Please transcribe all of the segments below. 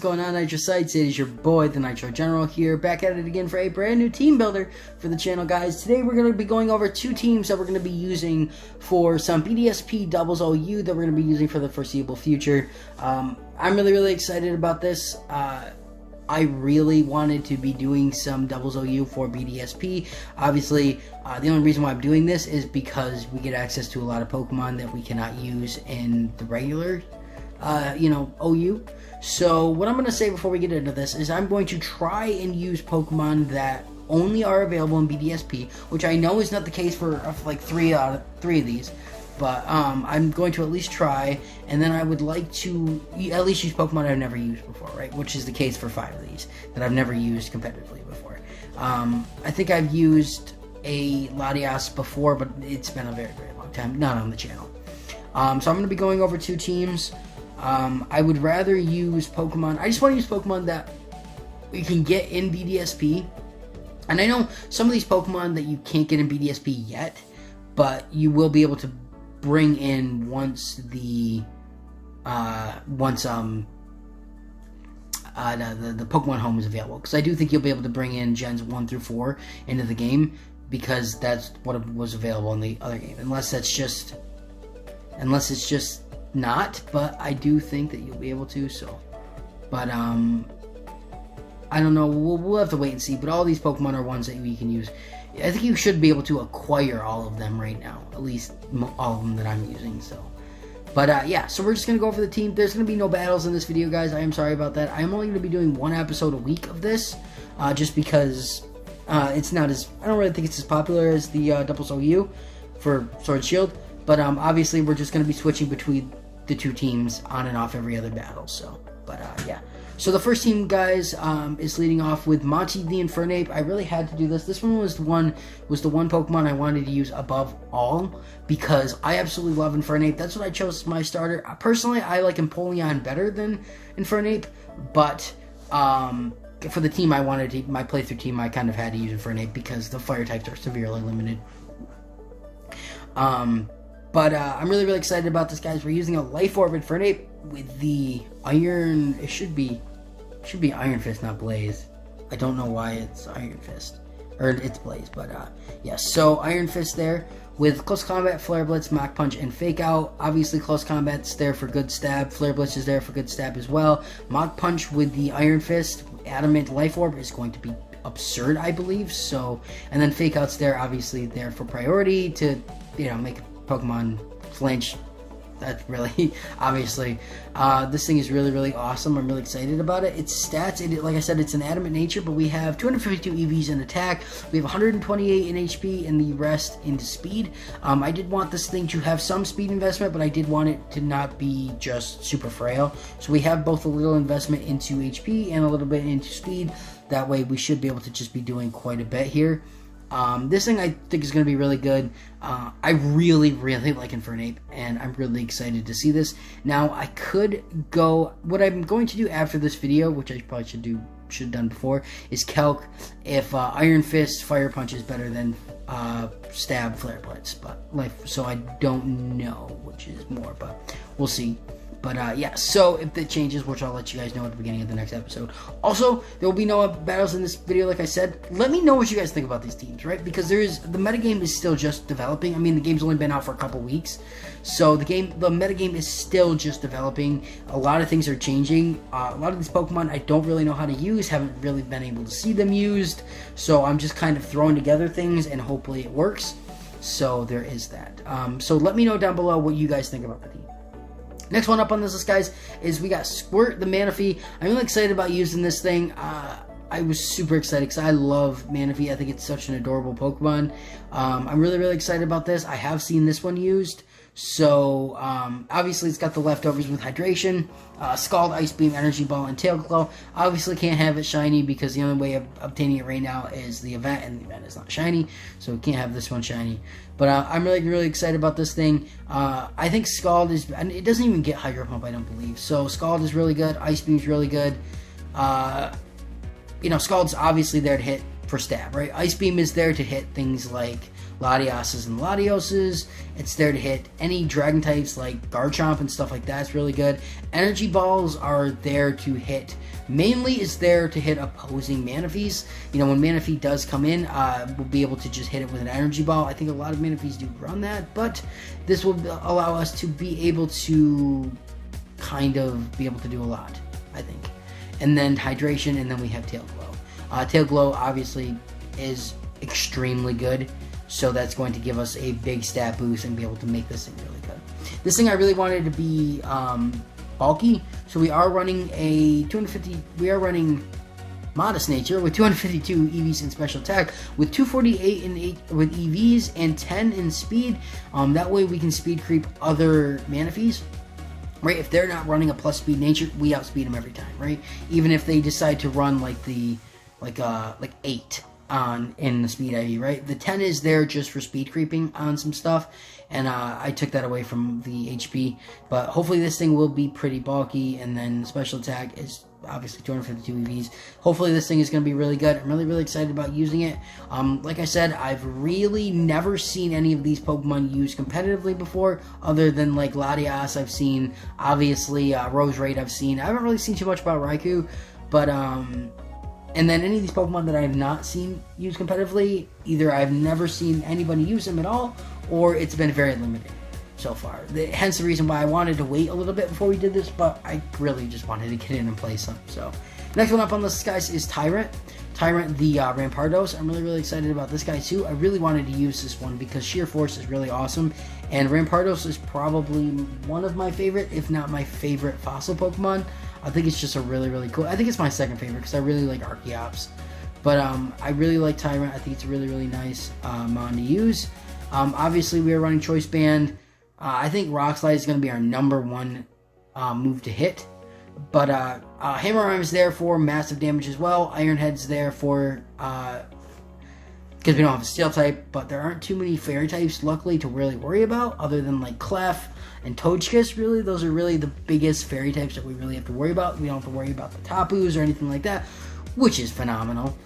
going on, Nitrosites? It is your boy, the Nitro General here, back at it again for a brand new team builder for the channel, guys. Today we're going to be going over two teams that we're going to be using for some BDSP doubles OU that we're going to be using for the foreseeable future. I'm really excited about this. I really wanted to be doing some doubles OU for BDSP. Obviously, the only reason why I'm doing this is because we get access to a lot of Pokemon that we cannot use in the regular OU. So what I'm going to say before we get into this is I'm going to try and use Pokemon that only are available in BDSP, which I know is not the case for like three of these, but I'm going to at least try, and then I would like to at least use Pokemon I've never used before, right? Which is the case for 5 of these that I've never used competitively before. I think I've used a Latias before, but it's been a very long time, not on the channel. So I'm going to be going over 2 teams. I would rather use Pokemon. I just want to use Pokemon that you can get in BDSP. And I know some of these Pokemon that you can't get in BDSP yet, but you will be able to bring in once the Pokemon Home is available. Because I do think you'll be able to bring in Gens 1 through 4 into the game, because that's what was available in the other game. Unless it's just not, but I do think that you'll be able to. So, but I don't know. We'll have to wait and see. But all these Pokemon are ones that we can use. I think you should be able to acquire all of them right now, at least all of them that I'm using. So, but yeah. So we're just gonna go over the team. There's gonna be no battles in this video, guys. I am sorry about that. I'm only gonna be doing 1 episode a week of this, just because it's not as, I don't really think it's as popular as the doubles OU for Sword Shield. But obviously we're just gonna be switching between the 2 teams on and off every other battle. So, but yeah. So the first team, guys, is leading off with Monty the Infernape. I really had to do this. This one was the one Pokemon I wanted to use above all, because I absolutely love Infernape. That's what I chose as my starter. Personally, I like Empoleon better than Infernape, but for the team I wanted to, my playthrough team, I kind of had to use Infernape because the fire types are severely limited. But I'm really excited about this, guys. We're using a Life Orb Infernape with the Iron. It should be Iron Fist, not Blaze. I don't know why it's Iron Fist, or it's Blaze, but yes. So Iron Fist there with Close Combat, Flare Blitz, Mach Punch, and Fake Out. Obviously, Close Combat's there for good stab. Flare Blitz is there for good stab as well. Mach Punch with the Iron Fist, Adamant Life Orb is going to be absurd, I believe. So, and then Fake Out's there, obviously there for priority to, make Pokemon flinch. That's really, obviously, this thing is really awesome. I'm really excited about it. Its stats, like I said, it's an adamant nature, but we have 252 EVs in attack. We have 128 in HP, and the rest into speed. I did want this thing to have some speed investment, but I did want it to not be just super frail. So we have both a little investment into HP and a little bit into speed. That way we should be able to just be doing quite a bit here. This thing I think is going to be really good. I really like Infernape, and I'm really excited to see this. Now, I could go, what I'm going to do after this video, which I probably should have done before, is calc if Iron Fist Fire Punch is better than Stab Flare Blitz, so I don't know which is more, but we'll see. But yeah, so if it changes, which I'll let you guys know at the beginning of the next episode. Also, there will be no battles in this video, like I said. Let me know what you guys think about these teams, right? Because the metagame is still just developing. I mean, the game's only been out for a couple weeks. So the metagame is still just developing. A lot of things are changing. A lot of these Pokemon I don't really know how to use, haven't really been able to see them used. So I'm just kind of throwing together things, and hopefully it works. So there is that. So let me know down below what you guys think about the team. Next one up on this list, guys, is we got Squirt the Manaphy. I'm really excited about using this thing. I was super excited because I love Manaphy. I think it's such an adorable Pokemon. I'm really excited about this. I have seen this one used. So, obviously it's got the leftovers with Hydration, Scald, Ice Beam, Energy Ball, and Tail Claw. Obviously can't have it shiny because the only way of obtaining it right now is the event, and the event is not shiny, so we can't have this one shiny. But I'm really excited about this thing. I think Scald is, and it doesn't even get Hydro Pump, I don't believe. So Scald is really good, Ice Beam's really good. Scald's obviously there to hit for stab, right? Ice Beam is there to hit things like Latioses and Latioses. It's there to hit any dragon types like Garchomp and stuff like that. It's really good. Energy Balls are there to hit, mainly is there to hit opposing Manaphy's. You know, when Manaphy does come in, we'll be able to just hit it with an Energy Ball. I think a lot of Manaphy's do run that, but this will allow us to be able to kind of be able to do a lot, I think. And then Hydration, and then we have Tail Glow. Tail Glow obviously is extremely good, so that's going to give us a big stat boost and be able to make this thing really good. This thing I really wanted to be bulky, so we are running a 250. We are running Modest Nature with 252 EVs in special attack, with 248 in with EVs and 10 in speed. That way we can speed creep other Manaphy's. Right, if they're not running a plus speed nature, we outspeed them every time, right? Even if they decide to run like 8 on in the speed IV, right? The 10 is there just for speed creeping on some stuff, and I took that away from the HP. But hopefully this thing will be pretty bulky, and then special attack is obviously 252 EVs. Hopefully this thing is going to be really good. I'm really excited about using it. Like I said, I've really never seen any of these Pokemon used competitively before, other than like Latias I've seen, obviously Rose Raid I've seen. I haven't really seen too much about Raikou, but and then any of these Pokemon that I have not seen used competitively, either I've never seen anybody use them at all, or it's been very limited so far. Hence the reason why I wanted to wait a little bit before we did this, but I really just wanted to get in and play some. So next one up on this, guys, is Tyrant. Tyrant, the Rampardos. I'm really excited about this guy too. I really wanted to use this one because Sheer Force is really awesome, and Rampardos is probably one of my favorite, if not my favorite, fossil Pokemon. I think it's just a really cool. I think it's my second favorite because I really like Archeops. But I really like Tyrant. I think it's a really nice mon to use. Obviously, we are running Choice Band. I think Rock Slide is going to be our #1 move to hit. But Hammer Arm is there for massive damage as well. Iron Head's there for because we don't have a Steel type, but there aren't too many Fairy types, luckily, to really worry about, other than like Clef and Togekiss. Really, those are really the biggest Fairy types that we really have to worry about. We don't have to worry about the Tapus or anything like that, which is phenomenal.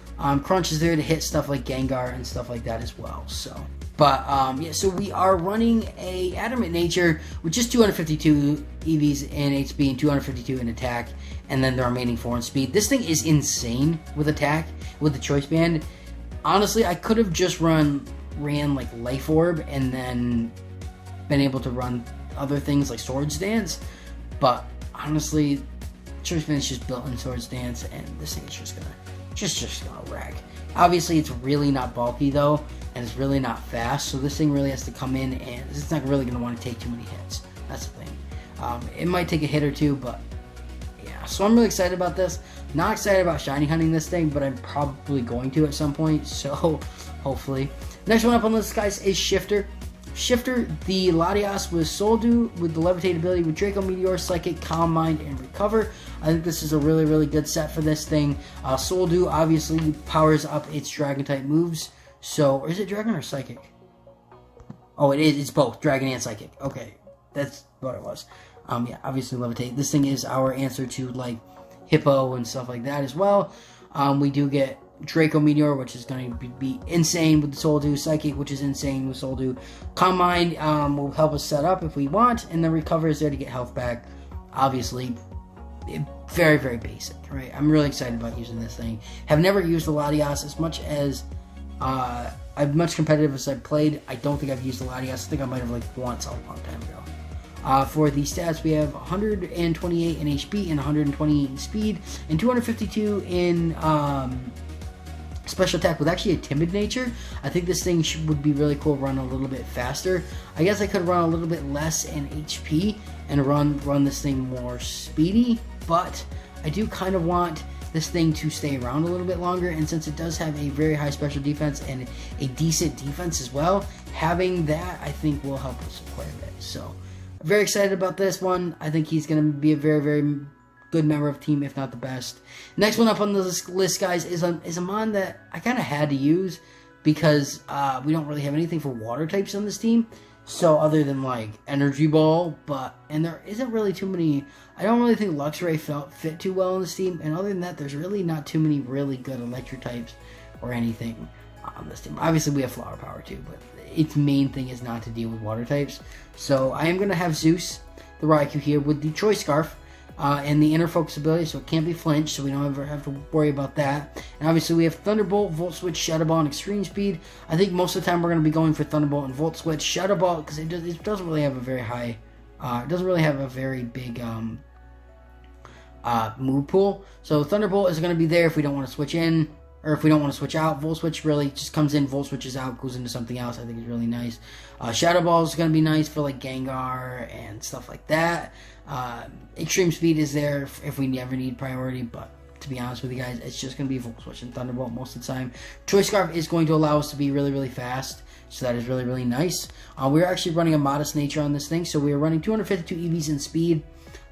Crunch is there to hit stuff like Gengar and stuff like that as well. So, but yeah, so we are running a Adamant Nature with just 252 EVs in HP and 252 in attack, and then the remaining 4 in speed. This thing is insane with attack with the Choice Band. Honestly, I could have just ran like Life Orb and then been able to run other things like Swords Dance, but honestly, Choice Band is just built in Swords Dance, and this thing is just gonna wreck. Obviously, it's really not bulky though, and it's really not fast, so this thing really has to come in, and it's not really gonna want to take too many hits. That's the thing. It might take a hit or two, but yeah. So I'm really excited about this. Not excited about shiny hunting this thing, but I'm probably going to at some point, so hopefully. Next one up on the list, guys, is Shifter. Shifter, the Latias with Soldew, with the Levitate ability with Draco Meteor, Psychic, Calm Mind, and Recover. I think this is a really good set for this thing. Soldew obviously powers up its Dragon-type moves. So, or is it Dragon or Psychic? Oh, it is. It's both, Dragon and Psychic. Okay, that's what it was. Yeah, obviously Levitate. This thing is our answer to, like, Hippo and stuff like that as well. We do get Draco Meteor, which is going to be insane with the Soldew. Psychic, which is insane with Soldew. Calm Mind will help us set up if we want, and then Recover is there to get health back. Obviously, very basic, right? I'm really excited about using this thing. Have never used the Latias as much as I've much competitive as I've played. I don't think I've used the Latias. I think I might have like once a long time ago. For the stats, we have 128 in HP and 128 in speed and 252 in special attack with actually a timid nature. I think this thing would be really cool run a little bit faster. I guess I could run a little bit less in HP and run this thing more speedy, but I do kind of want this thing to stay around a little bit longer, and since it does have a very high special defense and a decent defense as well, having that I think will help us quite a bit. So very excited about this one. I think he's going to be a very good member of the team, if not the best. Next one up on this list, guys, is a mon that I kind of had to use because we don't really have anything for water types on this team. So other than like Energy Ball, and there isn't really too many. I don't really think Lux Ray fit too well on this team. And other than that, there's really not too many really good electric types or anything on this team. Obviously, we have Flower Power too, but its main thing is not to deal with water types. So I am going to have Zeus, the Raikou here, with the Choice Scarf and the Inner Focus ability, so it can't be flinched, so we don't ever have to worry about that. And obviously, we have Thunderbolt, Volt Switch, Shadow Ball, and Extreme Speed. I think most of the time we're going to be going for Thunderbolt and Volt Switch. Shadow Ball, because it doesn't really have a very high, it doesn't really have a very big move pool. So Thunderbolt is going to be there if we don't want to switch in, or if we don't want to switch out. Volt Switch really just comes in, Volt Switches out, goes into something else. I think it's really nice. Shadow Ball is going to be nice for like Gengar and stuff like that. Extreme Speed is there if we ever need priority, but to be honest with you guys, it's just going to be Volt Switch and Thunderbolt most of the time. Choice Scarf is going to allow us to be really, really fast, so that is really, really nice. We're actually running a modest nature on this thing, so we are running 252 EVs in speed,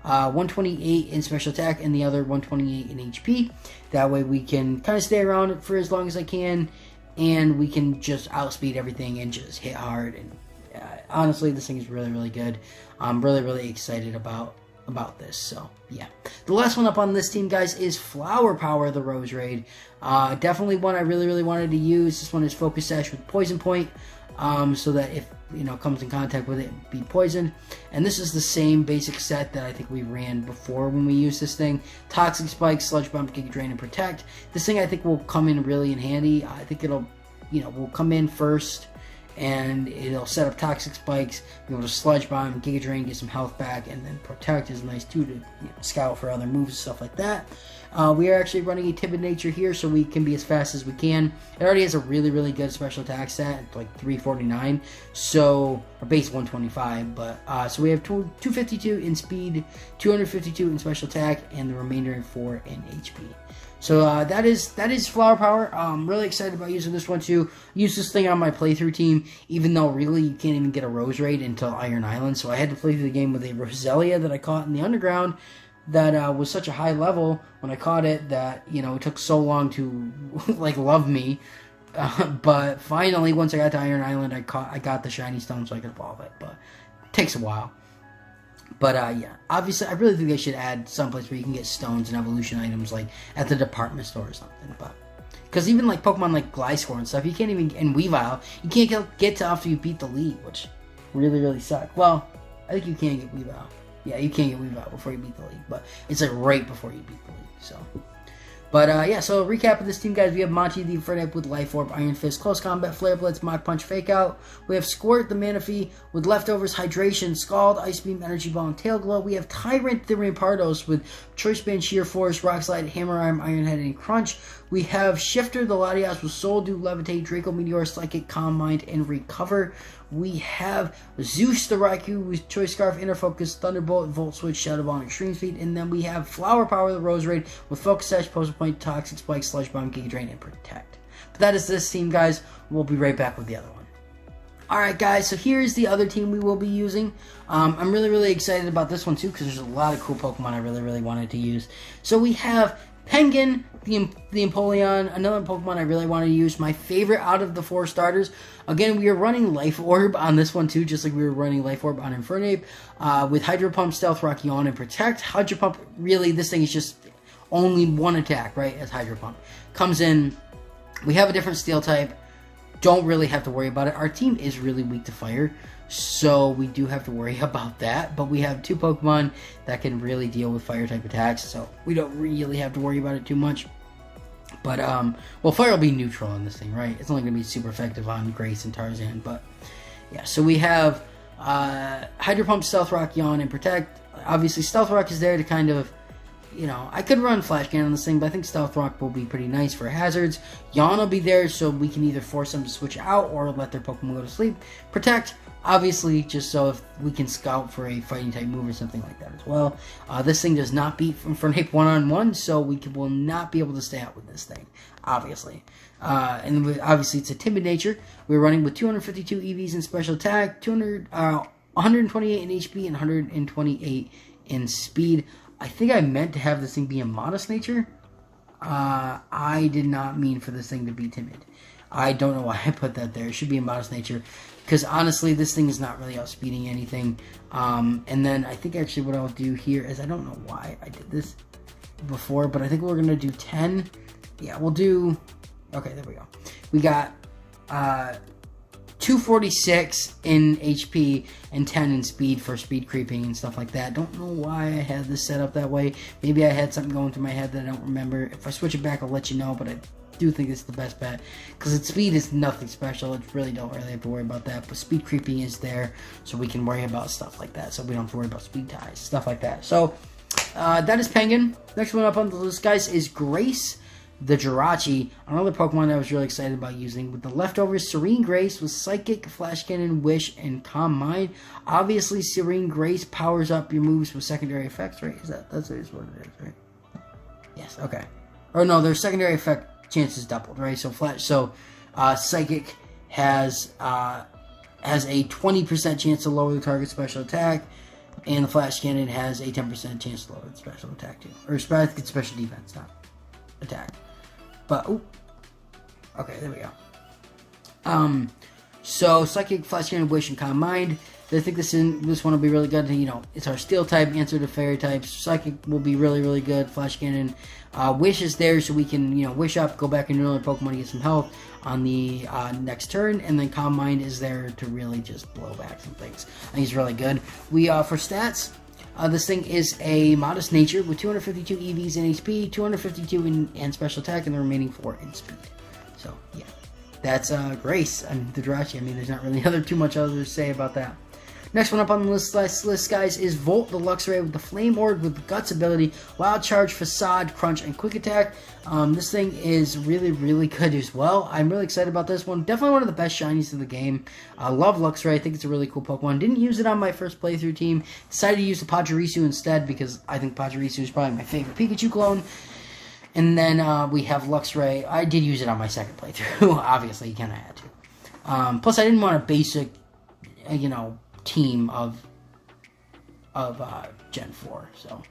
128 in special attack, and the other 128 in HP. That way we can kind of stay around for as long as I can, and we can just outspeed everything and just hit hard. And honestly, this thing is really, really good. I'm really, really excited about this. So yeah, the last one up on this team, guys, is Flower Power, the Rose Raid. Definitely one I really, really wanted to use. This one is Focus Sash with Poison Point, so that if comes in contact with it, be poisoned. And this is the same basic set that I think we ran before when we used this thing. Toxic Spike, Sludge Bomb, Giga Drain, and Protect. This thing I think will come in really in handy. I think it'll, will come in first, and it'll set up Toxic Spikes, be able to Sludge Bomb, Giga Drain, get some health back, and then Protect is nice too to scout for other moves and stuff like that. We are actually running a Timid Nature here, so we can be as fast as we can. It already has a really, really good special attack stat, like 349, so, or base 125, but, so we have 252 in speed, 252 in special attack, and the remainder 4 in HP. So that is Flower Power. I'm really excited about using this one too. Use this thing on my playthrough team, even though really you can't even get a Rose Raid until Iron Island. So I had to play through the game with a Roselia that I caught in the underground that was such a high level when I caught it that, it took so long to like love me. But finally, once I got to Iron Island, I got the shiny stone so I could evolve it. But it takes a while. But yeah, obviously, I really think they should add someplace where you can get stones and evolution items, like at the department store or something. But because even like Pokemon like Gliscor and stuff, you can't even, and Weavile, you can't get to after you beat the league, which really, really sucks. Well, I think you can get Weavile. Yeah, you can get Weavile before you beat the league, but it's like right before you beat the league. So, but yeah, so recap of this team, guys. We have Monty the Infernape with Life Orb, Iron Fist, Close Combat, Flare Blitz, Mach Punch, Fake Out. We have Squirt the Manaphy with Leftovers, Hydration, Scald, Ice Beam, Energy Ball, and Tail Glow. We have Tyrant the Rampardos with Choice Band, Sheer Force, Rock Slide, Hammer Arm, Iron Head, and Crunch. We have Shifter the Latias with Soul Dew, Levitate, Draco Meteor, Psychic, Calm Mind, and Recover. We have Zeus the Raikou with Choice Scarf, Inner Focus, Thunderbolt, Volt Switch, Shadow Ball, and Extreme Speed. And then we have Flower Power the Rose Raid with Focus Sash, Poison Point, Toxic Spike, Sludge Bomb, Giga Drain, and Protect. But that is this team, guys. We'll be right back with the other one. Alright, guys, so here's the other team we will be using. I'm really, really excited about this one, too, because there's a lot of cool Pokemon I really, really wanted to use. So we have Penguin, the Empoleon, another Pokemon I really want to use. My favorite out of the 4 starters. Again, we are running Life Orb on this one too, just like we were running Life Orb on Infernape. With Hydro Pump, Stealth Rock, Yawn, and Protect. Hydro Pump, really, this thing is just only one attack, right, as Hydro Pump. Comes in, we have a different Steel type. Don't really have to worry about it. Our team is really weak to Fire, so we do have to worry about that. But we have 2 Pokemon that can really deal with Fire-type attacks, so we don't really have to worry about it too much. But, well, Fire will be neutral on this thing, right? It's only going to be super effective on Grace and Tarzan, but, yeah. So we have Hydro Pump, Stealth Rock, Yawn, and Protect. Obviously, Stealth Rock is there to kind of, I could run Flash Cannon on this thing, but I think Stealth Rock will be pretty nice for hazards. Yawn will be there so we can either force them to switch out or let their Pokemon go to sleep. Protect, obviously, just so if we can scout for a fighting type move or something like that as well. This thing does not beat Infernape one-on-one, so we will not be able to stay out with this thing, obviously. And obviously, it's a Timid Nature. We're running with 252 EVs in special attack, 128 in HP, and 128 in speed. I think I meant to have this thing be a Modest Nature. I did not mean for this thing to be Timid. I don't know why I put that there. It should be a Modest Nature. Because honestly, this thing is not really outspeeding anything. And then I think actually what I'll do here is, I don't know why I did this before, but I think we're going to do 10. Yeah, we'll do Okay, there we go. We got 246 in HP and 10 in speed for speed creeping and stuff like that. Don't know why I had this set up that way. Maybe I had something going through my head that I don't remember. If I switch it back, I'll let you know, but I do think it's the best bet because its speed is nothing special. It really don't really have to worry about that, but speed creeping is there, so we can worry about stuff like that. So we don't have to worry about speed ties, stuff like that. So that is Penguin. Next one up on the list, guys, is Grace the Jirachi, another Pokemon that I was really excited about using. With the leftovers, Serene Grace with Psychic, Flash Cannon, Wish, and Calm Mind. Obviously, Serene Grace powers up your moves with secondary effects, right? That's what it is, right? Yes, okay. Or no, their secondary effect chances doubled, right? So Psychic has a 20% chance to lower the target's special attack, and the Flash Cannon has a 10% chance to lower the special attack too. Or special defense, not attack. But, okay, there we go. So Psychic, Flash Cannon, Wish, and Calm Mind. I think this one will be really good. You know, it's our Steel type, answer to Fairy types. Psychic will be really, really good. Flash Cannon. Wish is there so we can, you know, wish up, go back into another Pokemon to get some health on the next turn. And then Calm Mind is there to really just blow back some things. I think it's really good. For stats, this thing is a modest nature with 252 EVs in HP, 252 in special attack, and the remaining 4 in speed. So, yeah. That's Grace and the Jirachi. I mean, there's not really too much other to say about that. Next one up on the list, guys, is Volt the Lux Ray with the Flame Orb with the Guts ability, Wild Charge, Facade, Crunch, and Quick Attack. This thing is really, really good as well. I'm really excited about this one. Definitely one of the best shinies of the game. I love Lux Ray. I think it's a really cool Pokemon. Didn't use it on my first playthrough team. Decided to use the Pachirisu instead because I think Pachirisu is probably my favorite Pikachu clone. And then we have Lux Ray. I did use it on my second playthrough. Obviously, you kind of had to. Plus, I didn't want a basic, team of Gen 4. So,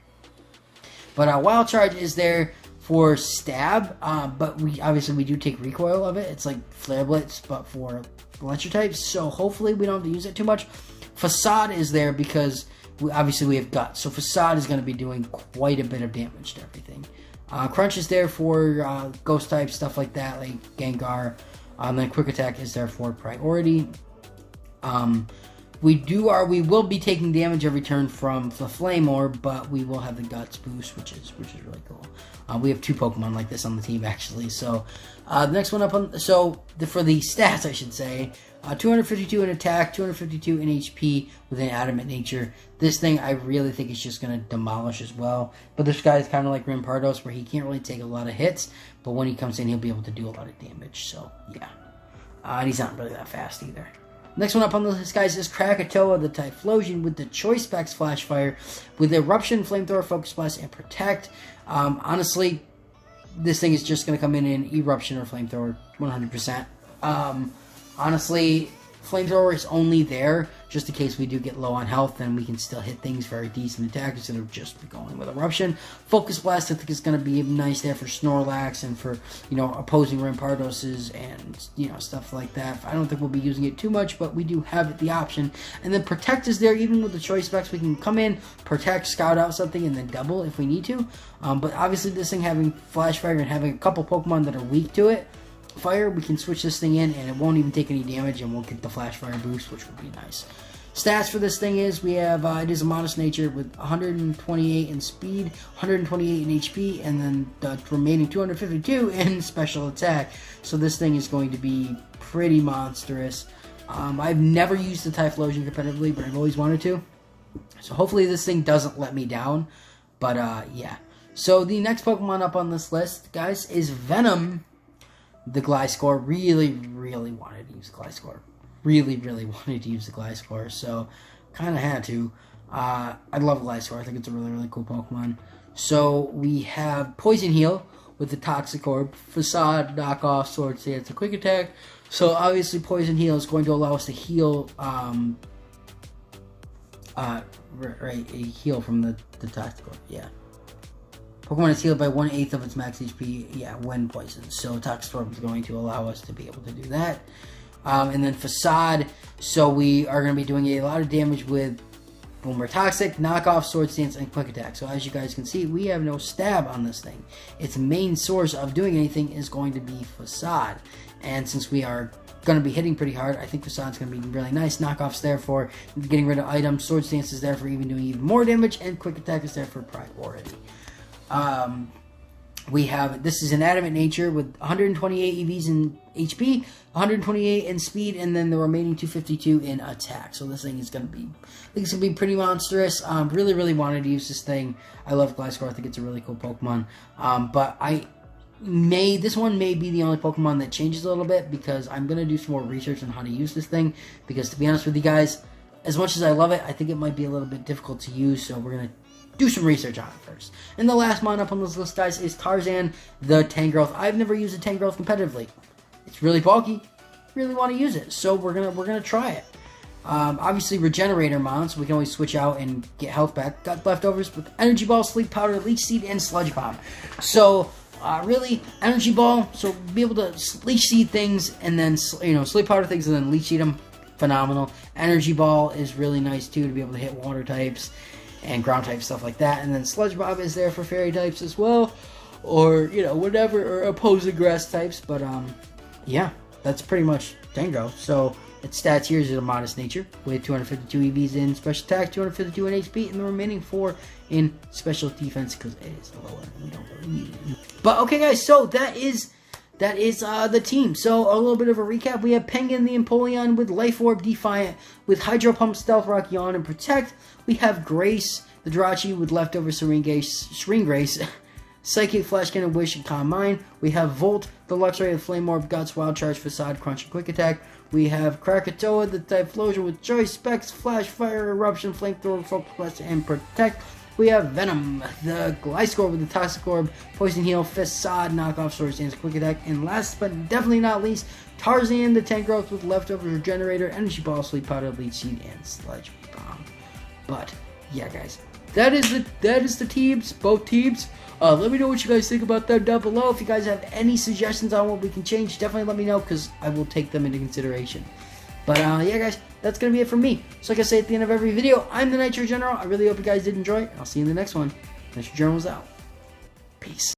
but Wild Charge is there for stab. But we do take recoil of it. It's like Flare Blitz, but for electric types. So hopefully we don't have to use it too much. Facade is there because we have Guts. So Facade is going to be doing quite a bit of damage to everything. Crunch is there for Ghost types, stuff like that, like Gengar. Then Quick Attack is there for priority. We will be taking damage every turn from the Flame Orb, but we will have the Guts boost, which is really cool. We have 2 Pokemon like this on the team actually. So the next one up for the stats, I should say, 252 in attack, 252 in HP with an adamant nature. This thing I really think is just going to demolish as well. But this guy is kind of like Rampardos, where he can't really take a lot of hits, but when he comes in, he'll be able to do a lot of damage. So yeah, and he's not really that fast either. Next one up on the list, guys, is Krakatoa the Typhlosion with the Choice Specs Flash Fire with Eruption, Flamethrower, Focus Blast, and Protect. Honestly, this thing is just going to come in Eruption or Flamethrower 100%. Honestly, Flamethrower is only there just in case we do get low on health, then we can still hit things very decent attack instead of just going with Eruption. Focus Blast, I think, is going to be nice there for Snorlax and for, opposing Rampardoses and, stuff like that. I don't think we'll be using it too much, but we do have the option. And then Protect is there, even with the Choice Specs. We can come in, Protect, scout out something, and then double if we need to. But obviously this thing having Flash Fire and having a couple Pokemon that are weak to it, Fire, we can switch this thing in and it won't even take any damage and we'll get the Flash Fire boost, which would be nice. Stats for this thing is we have it is a modest nature with 128 in speed, 128 in HP, and then the remaining 252 in special attack. So this thing is going to be pretty monstrous. I've never used the Typhlosion competitively, but I've always wanted to. So hopefully this thing doesn't let me down. But yeah. So the next Pokemon up on this list, guys, is Venom the Gliscor. Really, really wanted to use the Gliscor. Really, really wanted to use the Gliscor, so kind of had to. I love Gliscor. I think it's a really, really cool Pokemon. So we have Poison Heal with the Toxic Orb, Facade, Knockoff, Sword Stance, and Quick Attack. So obviously Poison Heal is going to allow us to heal, heal from the Toxic Orb, yeah. Pokemon is healed by 1/8 of its max HP, when poisoned. So Toxic Orb is going to allow us to be able to do that. And then Facade, so we are going to be doing a lot of damage with Boomer Toxic, Knockoff, Sword Stance, and Quick Attack. So as you guys can see, we have no stab on this thing. Its main source of doing anything is going to be Facade. And since we are going to be hitting pretty hard, I think Facade's going to be really nice. Knockoff's there for getting rid of items. Sword Stance is there for even doing even more damage. And Quick Attack is there for priority. We have, this is an Adamant Nature with 128 EVs in HP, 128 in speed, and then the remaining 252 in attack. So this thing is going to be, I think it's going to be pretty monstrous. Really, really wanted to use this thing. I love Gliscor. I think it's a really cool Pokemon. But this one may be the only Pokemon that changes a little bit, because I'm going to do some more research on how to use this thing. Because to be honest with you guys, as much as I love it, I think it might be a little bit difficult to use. So we're going to do some research on it first. And the last mon up on this list, guys, is Tarzan the Tangrowth. I've never used a Tangrowth competitively. It's really bulky. Really want to use it, so we're gonna try it. Obviously, Regenerator mon, so we can always switch out and get health back. Got leftovers with Energy Ball, Sleep Powder, Leech Seed, and Sludge Bomb. So really, Energy Ball, so be able to Leech Seed things and then Sleep Powder things and then Leech Seed them. Phenomenal. Energy Ball is really nice too, to be able to hit water types and ground type stuff like that. And then Sludge Bomb is there for fairy types as well, or whatever, or opposing grass types. But yeah, that's pretty much Tangrowth. So its stats here is a modest nature with 252 EVs in special attack, 252 in HP, and the remaining 4 in special defense, because it is lower and we don't really need it. But okay, guys, so that is the team. So a little bit of a recap. We have Penguin the Empoleon with Life Orb, Defiant, with Hydro Pump, Stealth Rock, Yawn, and Protect. We have Grace the Jirachi with Leftover Serene Grace, Psychic, Flash Cannon, Wish, and Calm Mind. We have Volt the Lux Ray with Flame Orb, Guts, Wild Charge, Facade, Crunch, and Quick Attack. We have Krakatoa the Typhlosion with Choice, Specs, Flash, Fire, Eruption, Flamethrower, Focus Blast, and Protect. We have Venom the Gliscor with the Toxic Orb, Poison Heal, Facade, Knockoff, Sword Stance, Quick Attack. And last but definitely not least, Tarzan the Tangrowth with Leftover Regenerator, Energy Ball, Sleep Powder, Leech Seed, and Sludge Bomb. But yeah, guys, that is the teams, both teams. Let me know what you guys think about them down below. If you guys have any suggestions on what we can change, definitely let me know, because I will take them into consideration. But yeah, guys, that's going to be it from me. So like I say at the end of every video, I'm the Nitro General. I really hope you guys did enjoy it. I'll see you in the next one. Nitro General's out. Peace.